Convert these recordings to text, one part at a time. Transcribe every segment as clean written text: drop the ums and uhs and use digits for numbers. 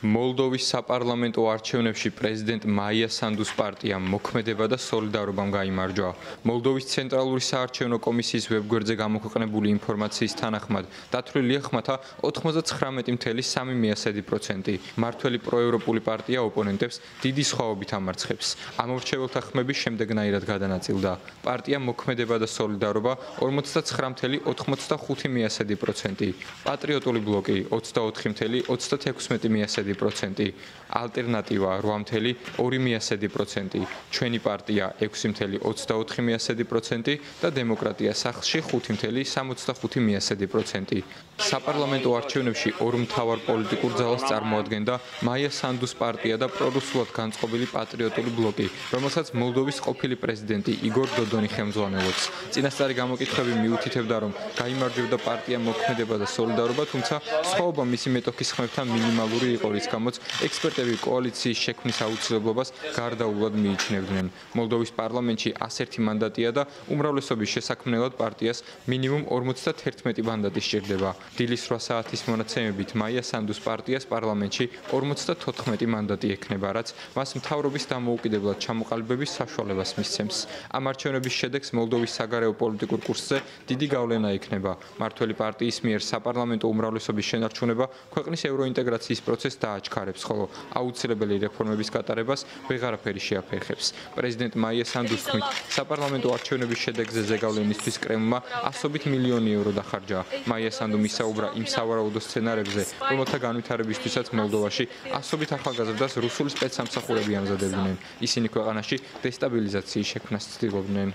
მოლდოვის საპარლამენტო არჩევნებში პრეზიდენტ მაია სანდუს პარტიამ მოქმედება და სოლიდარობამ გაიმარჯვა. მოლდოვის ცენტრალური საარჩევნო კომისიის ვებგვერდზე გამოქვეყნებული ინფორმაციის თანახმად დათვლილია ხმათა 99.3%. მართველი პროევროპული პარტია ოპონენტებს დიდი სხვაობით ამარცხებს. ამორჩეველთა ხმები შემდეგნაირად გადანაწილდა. პარტია მოქმედება და სოლიდარობა 49.85%. პატრიოტული ბლოკი 24.36%. ალტერნატივა 8.2%, ჩვენი პარტია 6.24% და დემოკრატია სახლში 5.65%. საპარლამენტო არჩევნებში ორ მთავარ პოლიტიკურ ძალას წარმოადგენდა მაია სანდუს პარტია და პრორუსულად განწყობილი პატრიოტული ბლოკი, რომელსაც მოლდოვის ყოფილი პრეზიდენტი იგორ დოდონი ხელმძღვანელობს. წინასწარი გამოკითხვები მიუთითებდა, რომ გაიმარჯვებდა პარტია მოქმედება და სოლიდარობა, თუმცა სხვაობა მისი მეტოქის ხმებთან მინიმალური იყო, რის გამოც ექსპერტები კოალიციის შექმნის აუცილებლობას გარდაულად მიიჩნევდნენ. მოლდოვის პარლამენტში 101 მანდატია და უმრავლესობის შესაქმნელად პარტიას მინიმუმ 51 მანდატი სჭირდება. დილის 8 საათის მონაცემებით მაია სანდუს პარტიას პარლამენტში 54 მანდატი ექნება, რაც მას მთავრობის დამოუკიდებლად ჩამოყალიბების საშუალებას მისცემს. ამ არჩევნების შედეგს მოლდოვის საგარეო პოლიტიკურ კურსზე დიდი გავლენა ექნება. მართველი პარტიის მიერ საპარლამენტო უმრავლესობის შენარჩუნება ქვეყნის ევროინტეგრაციის პროცესს დააჩქარებს, ხოლო აუცილებელი რეფორმების გატარებას ვეღარაფერი შეაფერხებს. პრეზიდენტ მაია სანდუს თქმით, საპარლამენტო არჩევნების შედეგზე ზეგავლენისთვის კრემლმა 100 მილიონი ევრო დახარჯა. მაია სანდუ მისაუბრა იმ სავარაუდო სცენარებზე, რომელთა განვითარებისთვისაც მოლდოვაში 100 ახალგაზრდას რუსული სპეცსამსახურები ამზადებდნენ. ისინი ქვეყანაში დესტაბილიზაციის შექმნას ცდილობდნენ.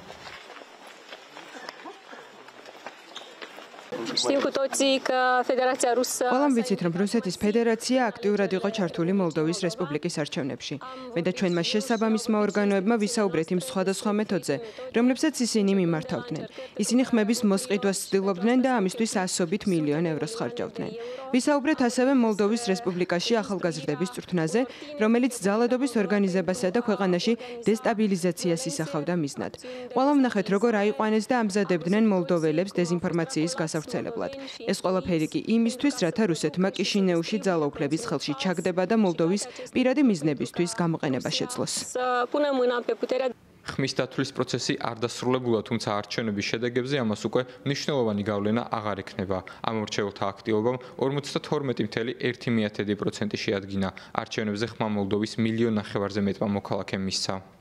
ყველამ ვიცით, რომ რუსეთის ფედერაცია აქტიურად იყო ჩართული მოლდოვის რესპუბლიკის არჩევნებში. მე და ჩვენმა შესაბამისმა ორგანოებმა ვისაუბრეთ იმ სხვადასხვა მეთოდზე, რომლებსაც ისინი მიმართავდნენ. ისინი ხმების მოსყიდვას ცდილობდნენ და ამისთვის 100 მილიონ ევროს ხარჯავდნენ. ვისაუბრეთ ასევე მოლდოვის რესპუბლიკაში ახალგაზრდების წვრთნაზე, რომელიც ძალადობის ორგანიზებასა და ქვეყანაში დესტაბილიზაციას ისახავდა მიზნად. ყველამ ვნახეთ, როგორ აიყვანეს და ამზადებდნენ მოლდოველებს დეზინფორმაციის გასავრცელებლად. ეს ყველაფერი კი იმისთვის, რათა რუსეთმა კიშინეუში ძალაუფლების ხელში ჩაგდება და მოლდოვის პირადი მიზნებისთვის გამოყენება შეძლოს. ხმის დათვლის პროცესი არ დასრულებულა, თუმცა არჩევნების შედეგებზე ამას უკვე მნიშვნელოვანი გავლენა აღარ ექნება. ამორჩეველთა აქტივობამ 52.1% შეადგინა. არჩევნებზე ხმა მოლდოვის 1,5 მილიონზე მეტმა მოქალაქემ მისცა.